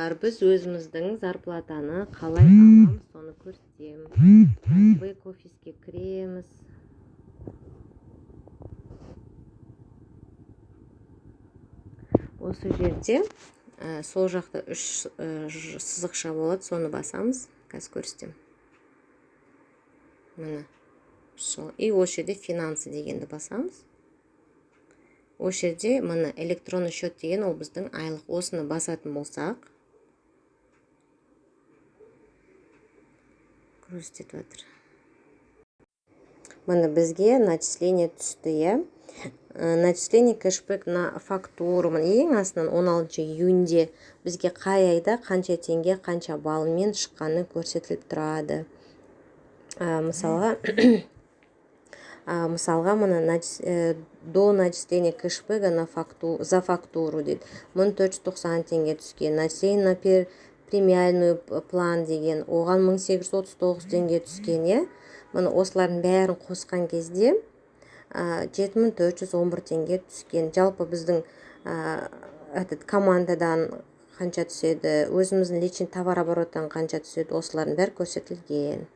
Біз өзіміздің зарплатаны қалай аламыз, соны көрсетемін. Бэк-офиске кіреміз. Осы жерде сол жақта 3 сызықша болады, соны басамыз. Қазір көрсетемін. Міне. И осы жерде финансы дегенді басамыз. Осы жерде міне электронный счет деген ол біздің айлық. Осыны басатын болсақ, көрсетіп жатыр. Міне бізге начисление түсті. Начисление кэшбэк на фактуру. Ең астынан 16 июньде бізге қай айда қанша теңге, қанша балымен шыққаны көрсетіліп тұрады. Мысалға мына до начисления кэшбэка за фактуру дейді. 1490 теңге түскен. Начисление на премиальный план деген. Оған 1839 теңге түскен. Мына осылардың бәрін қосқан кезде 7411 теңге түскен. Жалпы біздің командадан қанша түседі, өзіміздің личный товар обороттан қанша түседі, осылардың бәрі көрсетілген.